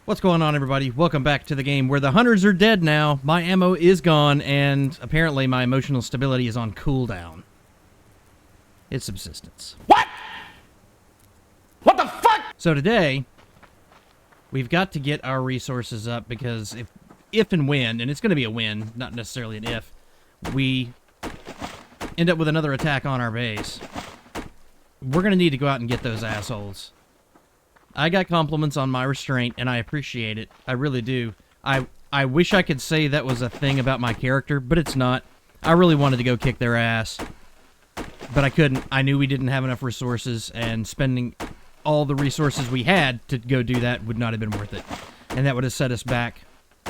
What's going on, everybody? Welcome back to the game where the hunters are dead now, my ammo is gone, and apparently my emotional stability is on cooldown. It's Subsistence. What? What the fuck? So today, we've got to get our resources up because if and when, and it's going to be a win, not necessarily an if, we end up with another attack on our base, we're going to need to go out and get those assholes. I got compliments on my restraint, and I appreciate it. I really do. I wish I could say that was a thing about my character, but it's not. I really wanted to go kick their ass, but I couldn't. I knew we didn't have enough resources, and spending all the resources we had to go do that would not have been worth it. And that would have set us back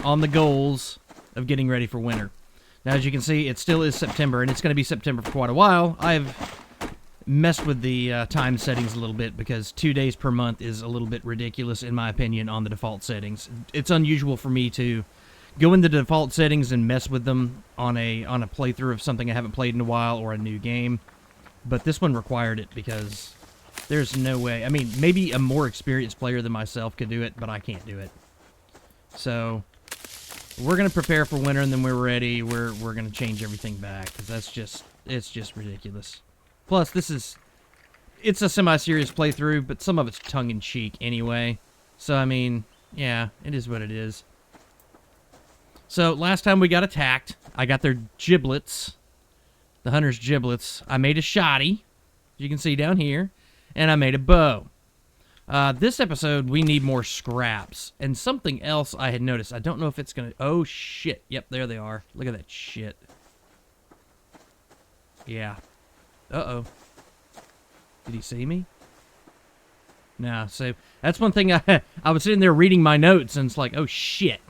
on the goals of getting ready for winter. Now, as you can see, it still is September, and it's going to be September for quite a while. I've messed with the time settings a little bit because 2 days per month is a little bit ridiculous, in my opinion, on the default settings. It's unusual for me to go into the default settings and mess with them on a playthrough of something I haven't played in a while or a new game, but this one required it because there's no way. I mean, maybe a more experienced player than myself could do it, but I can't do it. So we're gonna prepare for winter, and then when we're ready, we're gonna change everything back because it's just ridiculous. Plus, it's a semi-serious playthrough, but some of it's tongue-in-cheek anyway. So, I mean, yeah, it is what it is. So, last time we got attacked, I got their giblets, the hunter's giblets. I made a shotty, you can see down here, and I made a bow. This episode, we need more scraps. And something else I had noticed, I don't know if it's gonna... Oh, shit. Yep, there they are. Look at that shit. Yeah. Uh-oh. Did he see me? No, so that's one thing I was sitting there reading my notes and it's like, oh shit.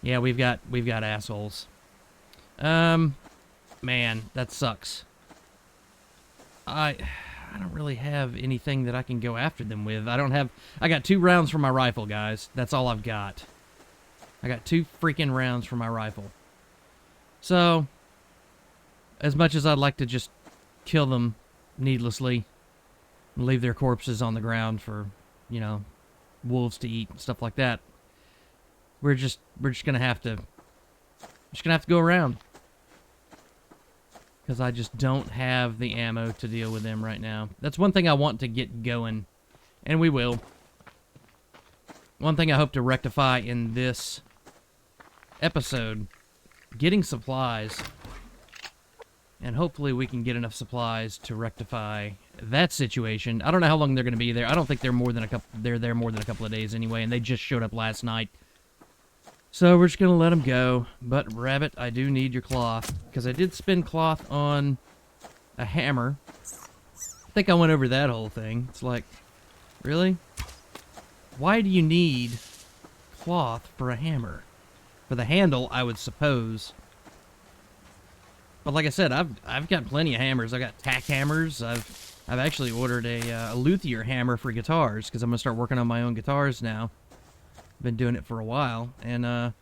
Yeah, we've got assholes. Man, that sucks. I don't really have anything that I can go after them with. I got 2 rounds for my rifle, guys. That's all I've got. I got 2 freaking rounds for my rifle. So, as much as I'd like to just kill them needlessly and leave their corpses on the ground for, you know, wolves to eat and stuff like that, we're just gonna have to go around because I just don't have the ammo to deal with them right now. That's one thing I want to get going, and we will. One thing I hope to rectify in this episode, getting supplies. And hopefully we can get enough supplies to rectify that situation. I don't know how long they're going to be there. I don't think they're there more than a couple of days anyway, and they just showed up last night. So we're just going to let them go. But, Rabbit, I do need your cloth, because I did spend cloth on a hammer. I think I went over that whole thing. It's like, really? Why do you need cloth for a hammer? For the handle, I would suppose. But like I said, I've got plenty of hammers. I've got tack hammers. I've actually ordered a luthier hammer for guitars because I'm gonna start working on my own guitars now. Been doing it for a while, and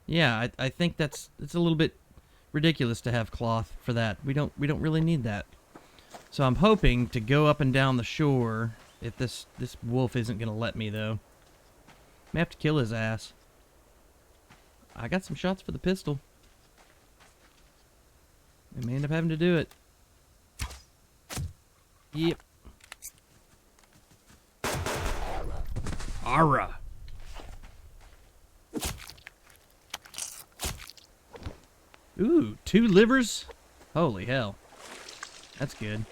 yeah, I think it's a little bit ridiculous to have cloth for that. We don't really need that. So I'm hoping to go up and down the shore. If this wolf isn't gonna let me though, I may have to kill his ass. I got some shots for the pistol. I may end up having to do it. Yep. Ara. Ooh, 2 livers? Holy hell. That's good.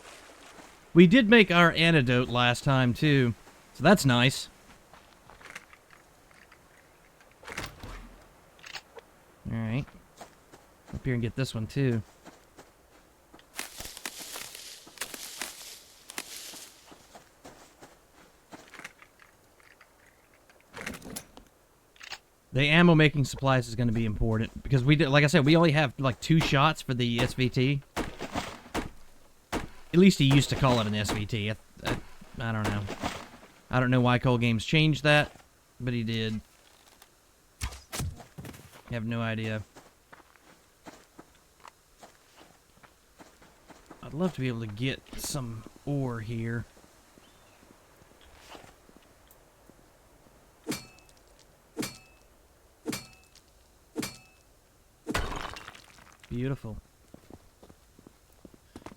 We did make our antidote last time, too. So that's nice. Alright. Up here and get this one, too. The ammo making supplies is going to be important because like I said, we only have like 2 shots for the SVT. At least he used to call it an SVT. I don't know. I don't know why Cole Games changed that, but he did. I have no idea. I'd love to be able to get some ore here. Beautiful.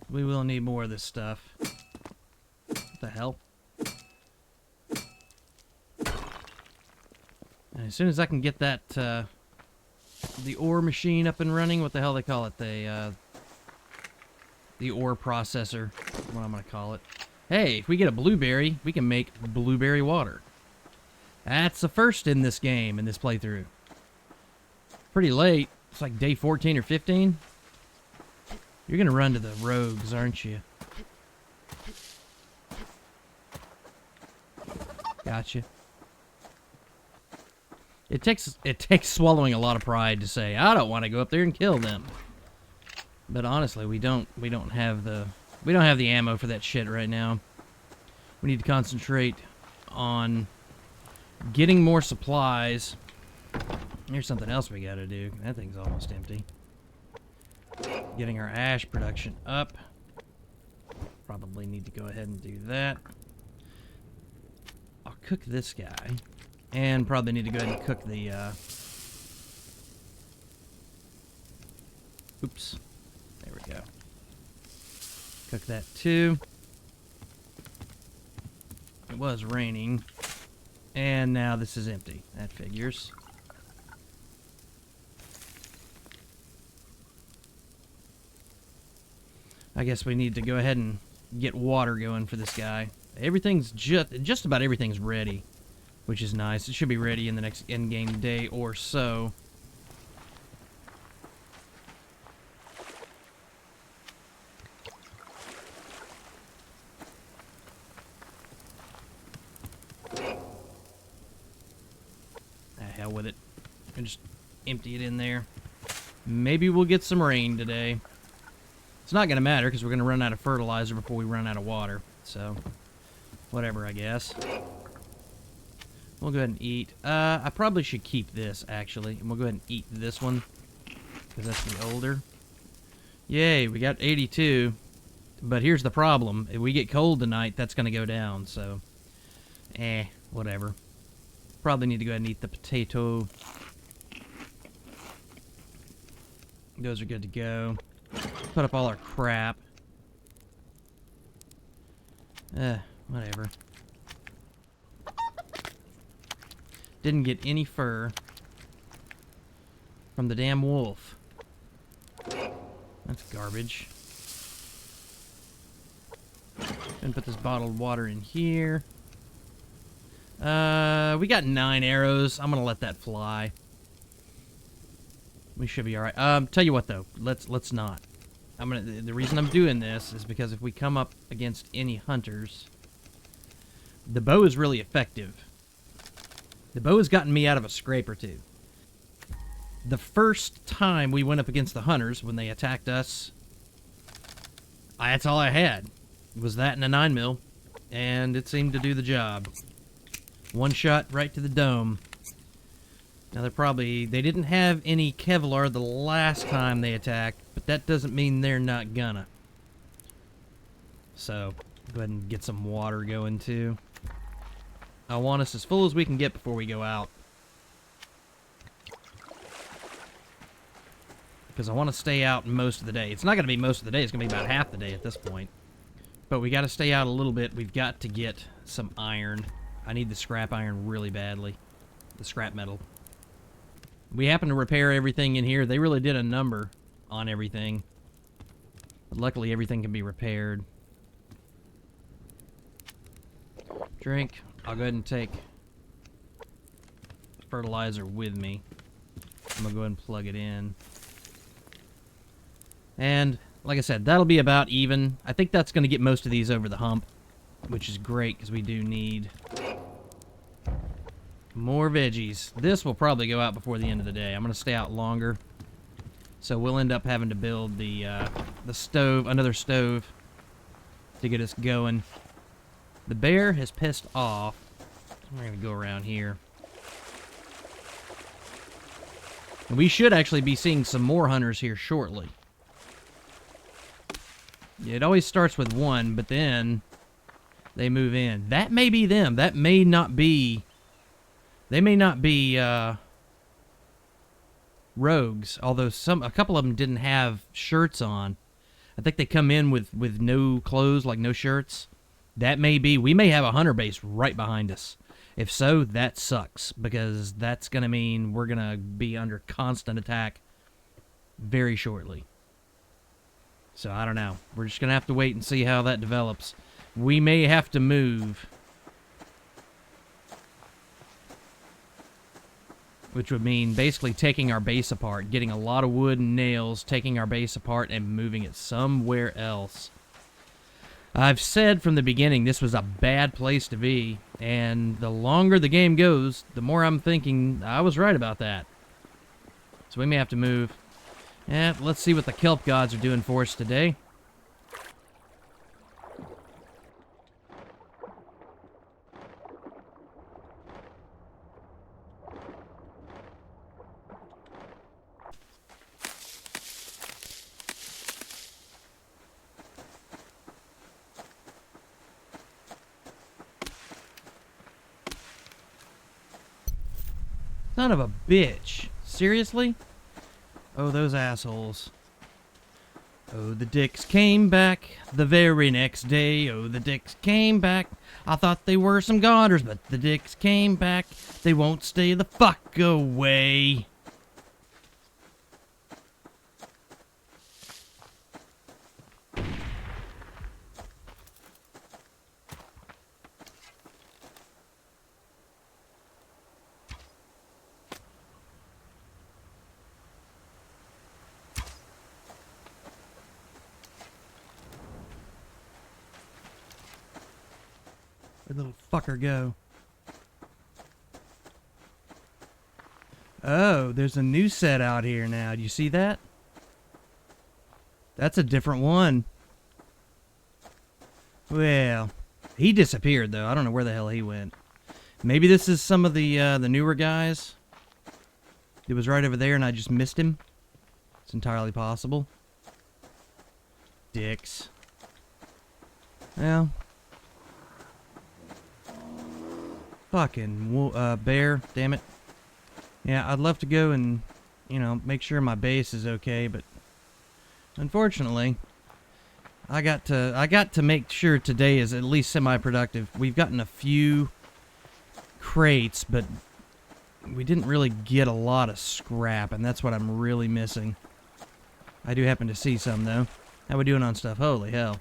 We will need more of this stuff. What the hell? And as soon as I can get that, the ore machine up and running, what the hell they call it? The ore processor. What I'm gonna call it. Hey, if we get a blueberry, we can make blueberry water. That's the first in this game, in this playthrough. Pretty late. It's like day 14 or 15. You're gonna run to the rogues, aren't you? Gotcha. It takes swallowing a lot of pride to say, I don't want to go up there and kill them. But honestly, we don't have the ammo for that shit right now. We need to concentrate on getting more supplies. Here's something else we gotta do. That thing's almost empty. Getting our ash production up. Probably need to go ahead and do that. I'll cook this guy. And probably need to go ahead and cook the, oops. There we go. Cook that too. It was raining. And now this is empty. That figures. I guess we need to go ahead and get water going for this guy. Everything's just about everything's ready, which is nice. It should be ready in the next in-game day or so. Hell with it. And just empty it in there. Maybe we'll get some rain today. It's not going to matter because we're going to run out of fertilizer before we run out of water. So, whatever, I guess. We'll go ahead and eat. I probably should keep this, actually. And we'll go ahead and eat this one. Because that's the older. Yay, we got 82. But here's the problem. If we get cold tonight, that's going to go down. So, whatever. Probably need to go ahead and eat the potato. Those are good to go. Put up all our crap. Whatever. Didn't get any fur from the damn wolf. That's garbage. Gonna put this bottled water in here. We got 9 arrows. I'm gonna let that fly. We should be alright. Tell you what though, let's not. The reason I'm doing this is because if we come up against any hunters, the bow is really effective. The bow has gotten me out of a scrape or two. The first time we went up against the hunters, when they attacked us, that's all I had. Was that and a 9mm, and it seemed to do the job. One shot right to the dome. Now they didn't have any Kevlar the last time they attacked, but that doesn't mean they're not gonna. So, go ahead and get some water going too. I want us as full as we can get before we go out. Because I want to stay out most of the day. It's not going to be most of the day, it's going to be about half the day at this point. But we got to stay out a little bit. We've got to get some iron. I need the scrap iron really badly. The scrap metal. We happen to repair everything in here. They really did a number on everything. But luckily everything can be repaired. Drink. I'll go ahead and take fertilizer with me. I'm going to go ahead and plug it in. And, like I said, that'll be about even. I think that's going to get most of these over the hump, which is great because we do need more veggies. This will probably go out before the end of the day. I'm going to stay out longer. So we'll end up having to build the stove, another stove, to get us going. The bear has pissed off. We're going to go around here. And we should actually be seeing some more hunters here shortly. It always starts with one, but then they move in. That may be them. That may not be... They may not be, rogues, although a couple of them didn't have shirts on. I think they come in with no clothes, like no shirts. That may be. We may have a hunter base right behind us. If so, that sucks, because that's going to mean we're going to be under constant attack very shortly. So, I don't know. We're just going to have to wait and see how that develops. We may have to move. Which would mean basically taking our base apart, getting a lot of wood and nails, taking our base apart, and moving it somewhere else. I've said from the beginning this was a bad place to be, and the longer the game goes, the more I'm thinking I was right about that. So we may have to move. Yeah, let's see what the kelp gods are doing for us today. Son of a bitch. Seriously? Oh, those assholes. Oh, the dicks came back the very next day. Oh, the dicks came back. I thought they were some goners, but the dicks came back. They won't stay the fuck away. Where'd the little fucker go? Oh, there's a new set out here now. Do you see that? That's a different one. Well, he disappeared, though. I don't know where the hell he went. Maybe this is some of the newer guys. It was right over there and I just missed him. It's entirely possible. Dicks. Well. Fucking bear, damn it. Yeah, I'd love to go and, you know, make sure my base is okay, but unfortunately, I got to make sure today is at least semi-productive. We've gotten a few crates, but we didn't really get a lot of scrap, and that's what I'm really missing. I do happen to see some, though. How we doing on stuff? Holy hell.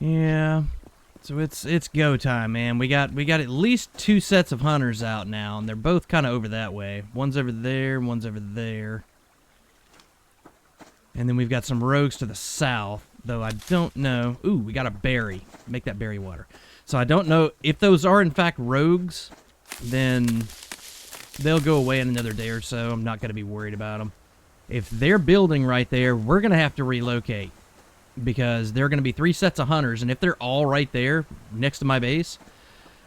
Yeah, so it's go time, man. We got at least 2 sets of hunters out now, and they're both kind of over that way. One's over there, one's over there. And then we've got some rogues to the south, though I don't know. Ooh, we got a berry. Make that berry water. So I don't know if those are in fact rogues, then they'll go away in another day or so. I'm not going to be worried about them. If they're building right there, we're going to have to relocate. Because there are going to be 3 sets of hunters, and if they're all right there next to my base,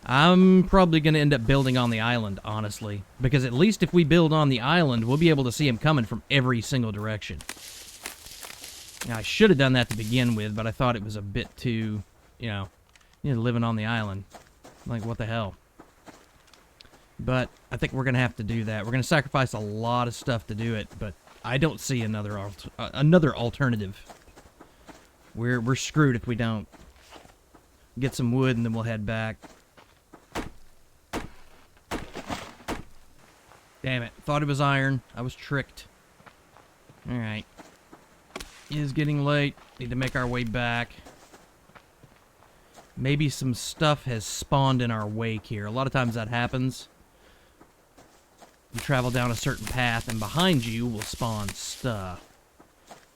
I'm probably going to end up building on the island, honestly. Because at least if we build on the island, we'll be able to see them coming from every single direction. Now, I should have done that to begin with, but I thought it was a bit too, you know, living on the island. Like, what the hell? But I think we're going to have to do that. We're going to sacrifice a lot of stuff to do it, but I don't see another alternative. We're screwed if we don't. Get some wood and then we'll head back. Damn it. Thought it was iron. I was tricked. Alright. It is getting late. Need to make our way back. Maybe some stuff has spawned in our wake here. A lot of times that happens. You travel down a certain path and behind you will spawn stuff.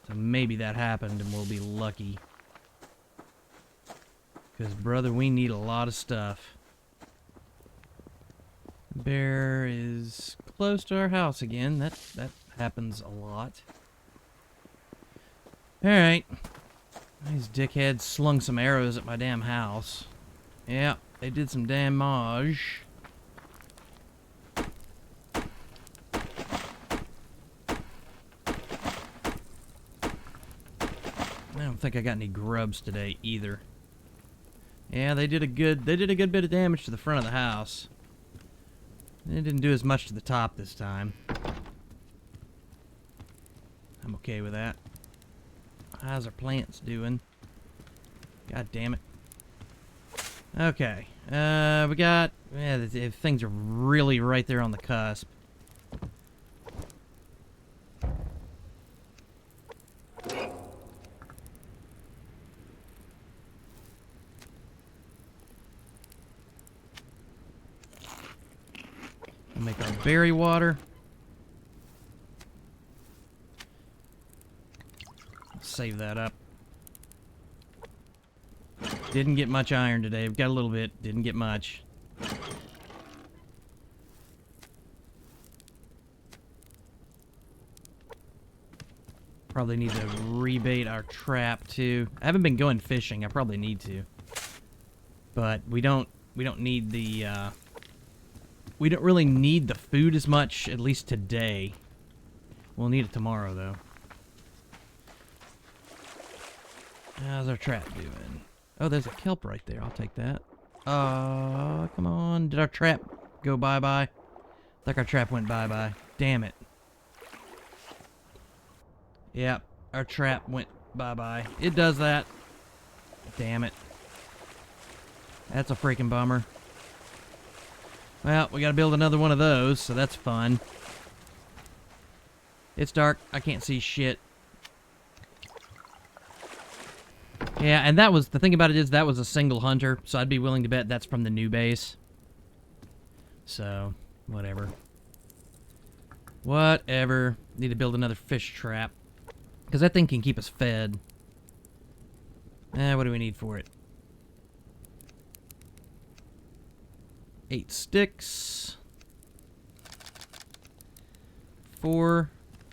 So maybe that happened and we'll be lucky. Because, brother, we need a lot of stuff. Bear is close to our house again. That happens a lot. Alright. These dickheads slung some arrows at my damn house. Yeah, they did some damage. I don't think I got any grubs today either. Yeah, they did a good bit of damage to the front of the house. They didn't do as much to the top this time. I'm okay with that. How's our plants doing? God damn it. Okay. We got... Yeah, things are really right there on the cusp. We'll make our berry water. Save that up. Didn't get much iron today. We've got a little bit. Didn't get much. Probably need to rebait our trap too. I haven't been going fishing. I probably need to. But we don't need the we don't really need the food as much, at least today. We'll need it tomorrow though. How's our trap doing? Oh, there's a kelp right there. I'll take that. Come on. Did our trap go bye-bye? I think our trap went bye-bye. Damn it. Yep, our trap went bye-bye. It does that. Damn it. That's a freaking bummer. Well, we gotta build another one of those, so that's fun. It's dark. I can't see shit. Yeah, and that was, the thing about it is that was a single hunter, so I'd be willing to bet that's from the new base. So, whatever. Whatever. Need to build another fish trap. Because that thing can keep us fed. What do we need for it? 8 sticks. 4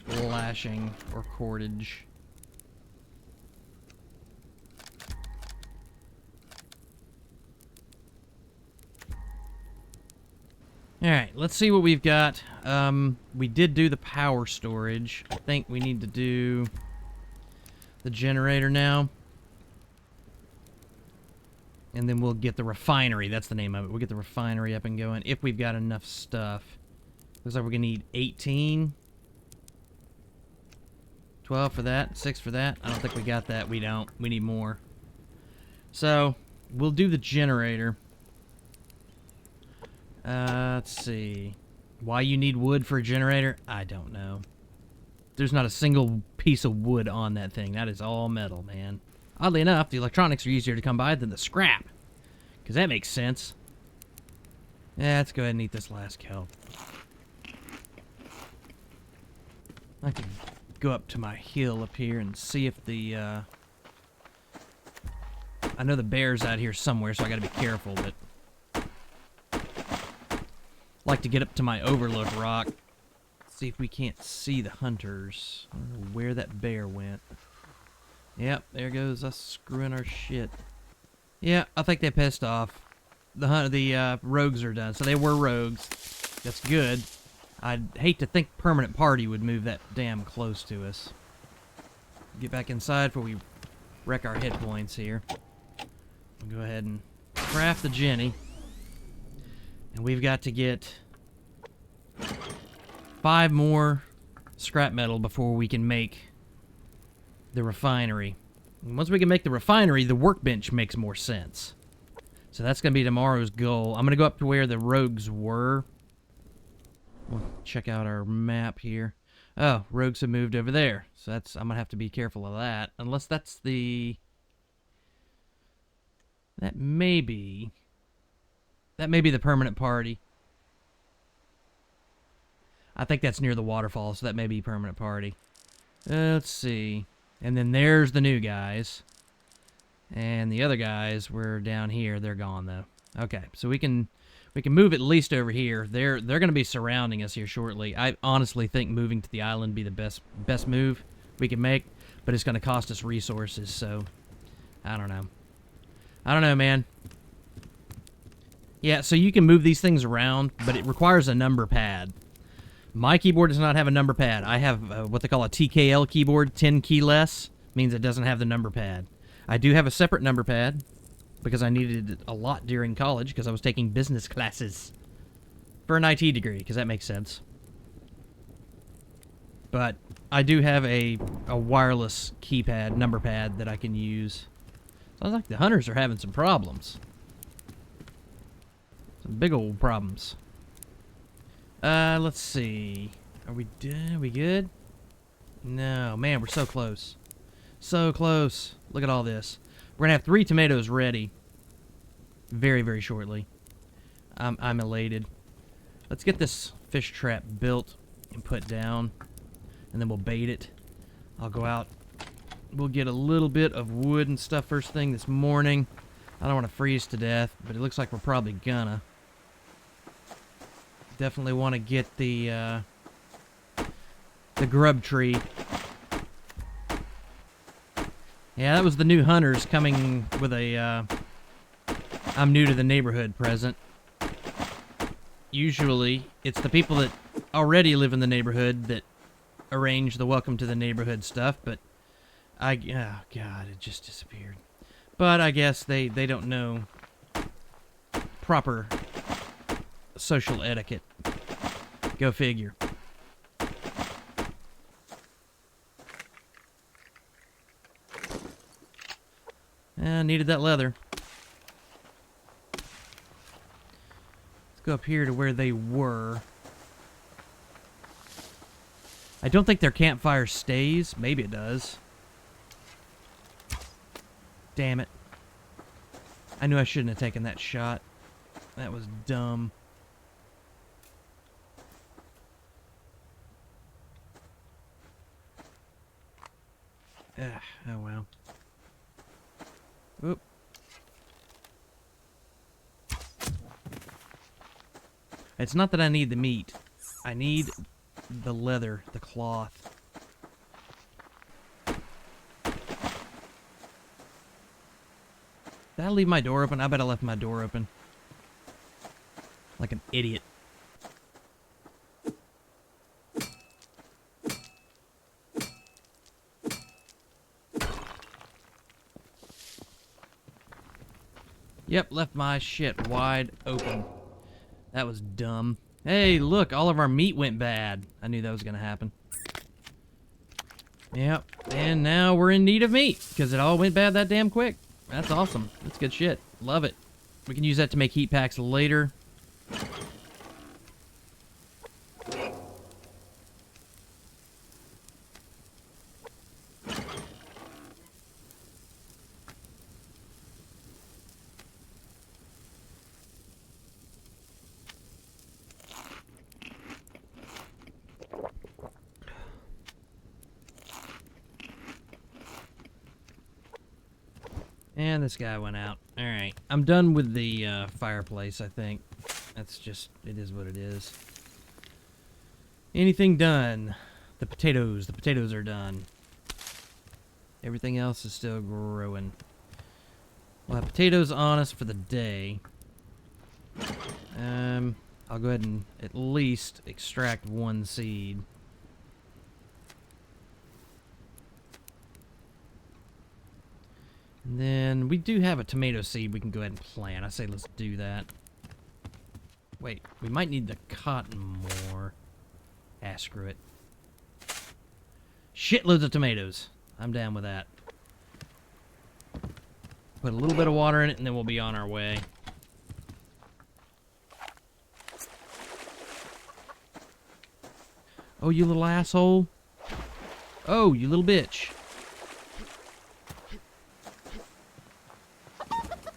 lashing or cordage. Alright, let's see what we've got. We did do the power storage. I think we need to do the generator now. And then we'll get the refinery. That's the name of it. We'll get the refinery up and going if we've got enough stuff. Looks like we're going to need 18. 12 for that. 6 for that. I don't think we got that. We don't. We need more. So, we'll do the generator. Let's see. Why you need wood for a generator? I don't know. There's not a single piece of wood on that thing. That is all metal, man. Oddly enough, the electronics are easier to come by than the scrap. Because that makes sense. Yeah, let's go ahead and eat this last kelp. I can go up to my hill up here and see if the, I know the bear's out here somewhere, so I gotta be careful, but... like to get up to my overlook rock. See if we can't see the hunters. I don't know where that bear went. Yep, there goes us screwing our shit. Yeah, I think they pissed off. The rogues are done. So they were rogues. That's good. I'd hate to think permanent party would move that damn close to us. Get back inside before we wreck our hit points here. We'll go ahead and craft the Jenny. And we've got to get 5 more scrap metal before we can make the refinery. And once we can make the refinery, the workbench makes more sense. So that's going to be tomorrow's goal. I'm going to go up to where the rogues were. We'll check out our map here. Oh, rogues have moved over there. So that's, I'm going to have to be careful of that. Unless that's the... That may be the permanent party. I think that's near the waterfall, so that may be permanent party. Let's see. And then there's the new guys. And the other guys were down here. They're gone, though. Okay, so we can move at least over here. They're going to be surrounding us here shortly. I honestly think moving to the island be the best move we can make, but it's going to cost us resources, so I don't know. I don't know, man. Yeah, so you can move these things around, but it requires a number pad. My keyboard does not have a number pad. I have what they call a TKL keyboard, 10 key less, Means it doesn't have the number pad. I do have a separate number pad because I needed it a lot during college because I was taking business classes for an IT degree, because that makes sense. But I do have a wireless keypad, number pad that I can use. Sounds like the hunters are having some problems. Some big old problems. Let's see. Are we done? Are we good? No, man, we're so close. So close. Look at all this. We're gonna have 3 tomatoes ready very, very shortly. I'm elated. Let's get this fish trap built and put down, and then we'll bait it. I'll go out. We'll get a little bit of wood and stuff first thing this morning. I don't want to freeze to death, but it looks like we're probably gonna. Definitely want to get the grub tree. Yeah, that was the new hunters coming with a I'm new to the neighborhood present. Usually, it's the people that already live in the neighborhood that arrange the welcome to the neighborhood stuff, but oh god, it just disappeared. But I guess they don't know proper social etiquette. Go figure. Needed that leather. Let's go up here to where they were. I don't think their campfire stays. Maybe it does. Damn it. I knew I shouldn't have taken that shot. That was dumb. Oh well. Oop. It's not that I need the meat. I need the leather, the cloth. Did I leave my door open? I bet I left my door open. Like an idiot. Yep, left my shit wide open. That was dumb. Hey, look, all of our meat went bad. I knew that was gonna happen. Yep, and now we're in need of meat, because it all went bad that damn quick. That's awesome. That's good shit. Love it. We can use that to make heat packs later. And this guy went out. Alright. I'm done with the fireplace, I think. That's just, it is what it is. Anything done? The potatoes are done. Everything else is still growing. We'll have potatoes on us for the day. I'll go ahead and at least extract 1 seed. And then we do have a tomato seed we can go ahead and plant. I say let's do that. Wait, we might need the cotton more. Ah, screw it. Shitloads of tomatoes. I'm down with that. Put a little bit of water in it and then we'll be on our way. Oh, you little asshole. Oh, you little bitch.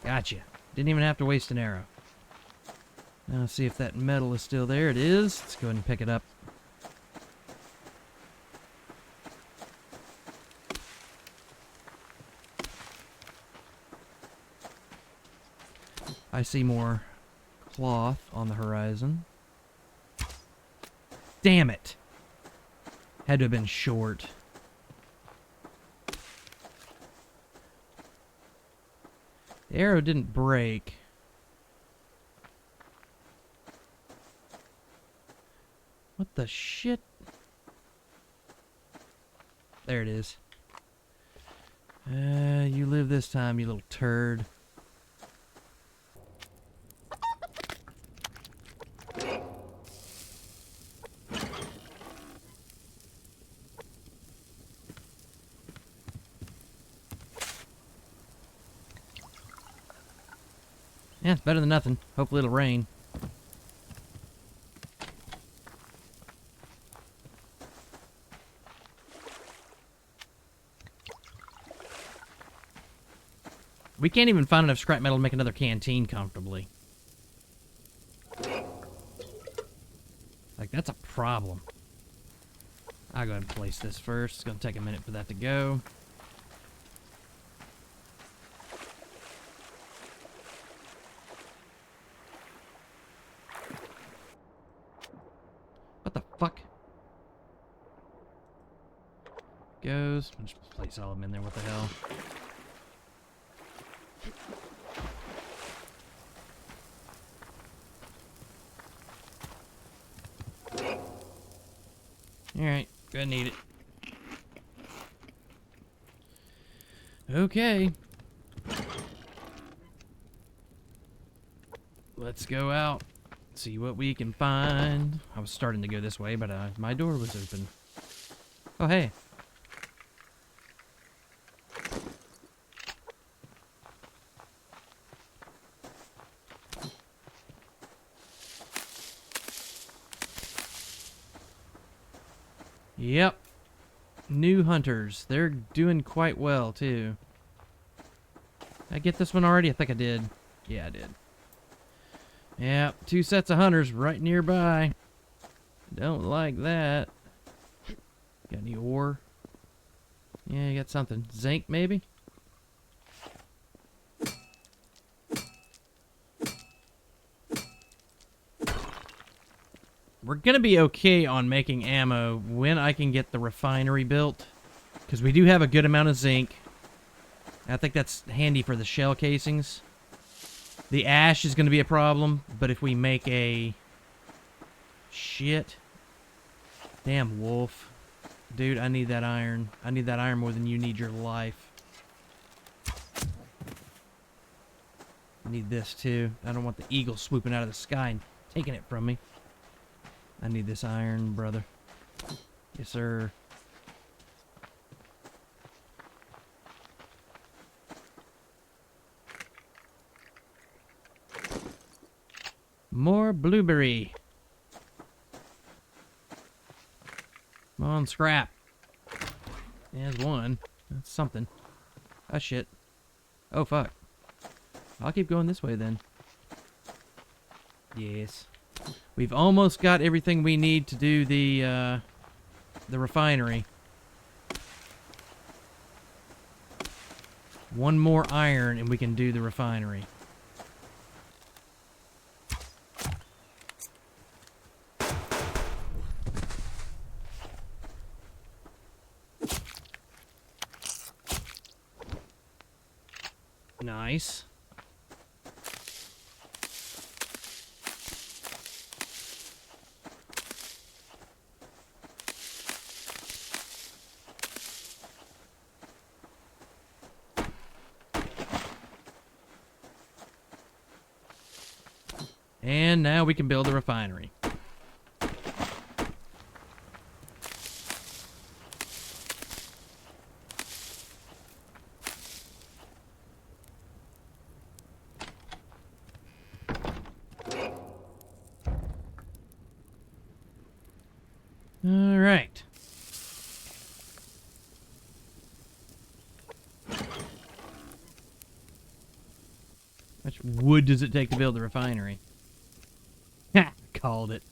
Gotcha. Didn't even have to waste an arrow. Now let's see if that metal is still there. It is. Let's go ahead and pick it up. I see more cloth on the horizon. Damn it. Had to have been short. The arrow didn't break. What the shit? There it is. You live this time, you little turd. Yeah, it's better than nothing. Hopefully it'll rain. We can't even find enough scrap metal to make another canteen comfortably. Like, that's a problem. I'll go ahead and place this first. It's going to take a minute for that to go. What the fuck? Goes. I'll just place all of them in there. What the hell? Alright, go ahead and eat it. Okay. Let's go out. See what we can find. I was starting to go this way, but my door was open. Oh, hey. Yep. New hunters. They're doing quite well, too. Did I get this one already? I think I did. Yeah, I did. Yep. 2 sets of hunters right nearby. Don't like that. Got any ore? Yeah, you got something. Zinc, maybe? We're going to be okay on making ammo when I can get the refinery built. Because we do have a good amount of zinc. I think that's handy for the shell casings. The ash is going to be a problem, but if we make a... Shit. Damn wolf. Dude, I need that iron. I need that iron more than you need your life. I need this too. I don't want the eagle swooping out of the sky and taking it from me. I need this iron, brother. Yes, sir. More blueberry. Come on, scrap. There's one. That's something. Oh, shit. Oh, fuck. I'll keep going this way, then. Yes. We've almost got everything we need to do the refinery. One more iron and we can do the refinery. Nice. And now we can build a refinery. All right. How much wood does it take to build the refinery? Ha! Called it.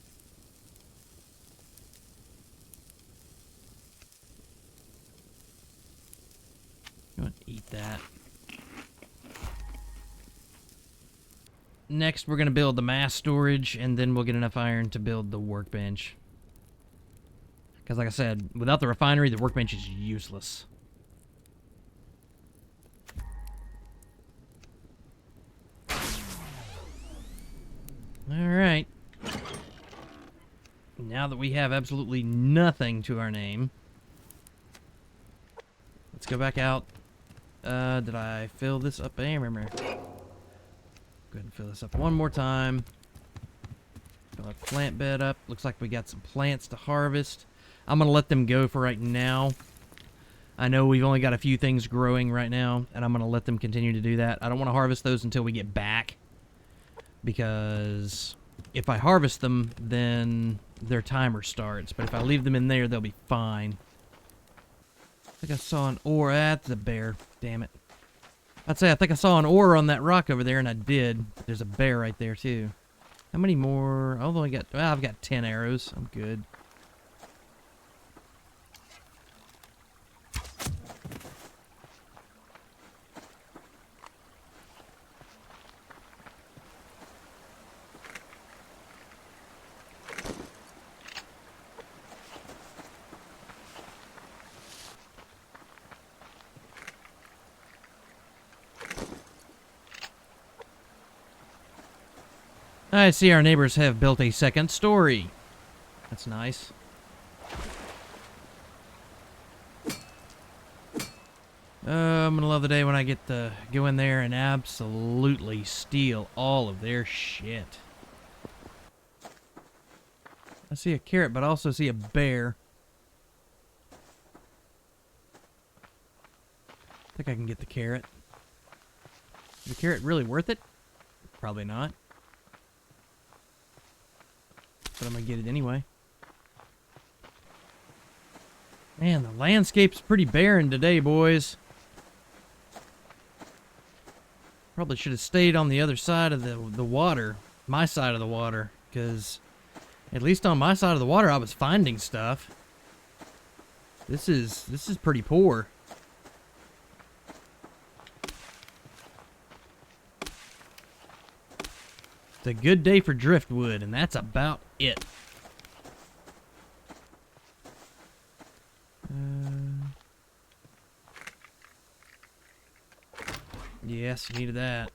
You want to eat that. Next, we're going to build the mass storage, and then we'll get enough iron to build the workbench. Because, like I said, without the refinery, the workbench is useless. Alright. Now that we have absolutely nothing to our name, let's go back out Did I fill this up? I remember. Go ahead and fill this up one more time. Fill our plant bed up. Looks like we got some plants to harvest. I'm gonna let them go for right now. I know we've only got a few things growing right now, and I'm gonna let them continue to do that. I don't want to harvest those until we get back, because if I harvest them, then their timer starts. But if I leave them in there, they'll be fine. I think I saw an ore. That's a bear. Damn it. I'd say I think I saw an ore on that rock over there, and I did. There's a bear right there, too. How many more? I've only got... Well, I've got 10 arrows. I'm good. I see our neighbors have built a second story. That's nice. I'm gonna love the day when I get to go in there and absolutely steal all of their shit. I see a carrot, but I also see a bear. I think I can get the carrot. Is the carrot really worth it? Probably not. But I'm gonna get it anyway. Man, the landscape's pretty barren today, boys. Probably should have stayed on the other side of the water. My side of the water. Because at least on my side of the water I was finding stuff. This is pretty poor. It's a good day for driftwood, and that's about it. Yes, needed that.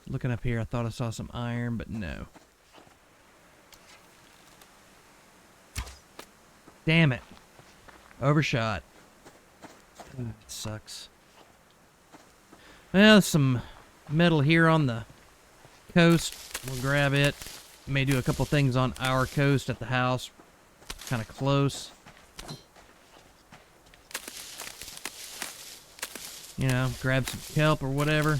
Looking up here, I thought I saw some iron, but no. Damn it. Overshot. It sucks. Well, some metal here on the coast. We'll grab it. May do a couple things on our coast at the house. Kind of close. You know, grab some kelp or whatever.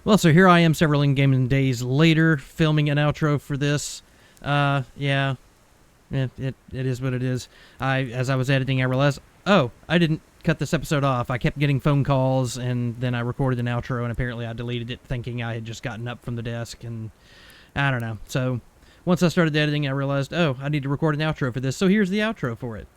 Well, so here I am several in-game days later, filming an outro for this. Yeah, it is what it is. As I was editing, I realized, oh, I didn't cut this episode off. I kept getting phone calls, and then I recorded an outro, and apparently I deleted it thinking I had just gotten up from the desk, and I don't know. So once I started editing, I realized, oh, I need to record an outro for this, so here's the outro for it.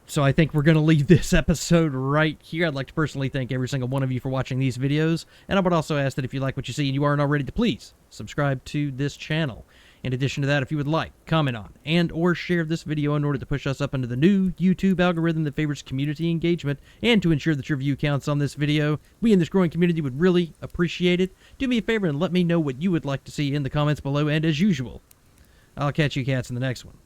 So I think we're going to leave this episode right here. I'd like to personally thank every single one of you for watching these videos, and I would also ask that if you like what you see and you aren't already, to please subscribe to this channel. In addition to that, if you would like, comment on, and or share this video in order to push us up into the new YouTube algorithm that favors community engagement, and to ensure that your view counts on this video, we in this growing community would really appreciate it. Do me a favor and let me know what you would like to see in the comments below, and as usual, I'll catch you cats in the next one.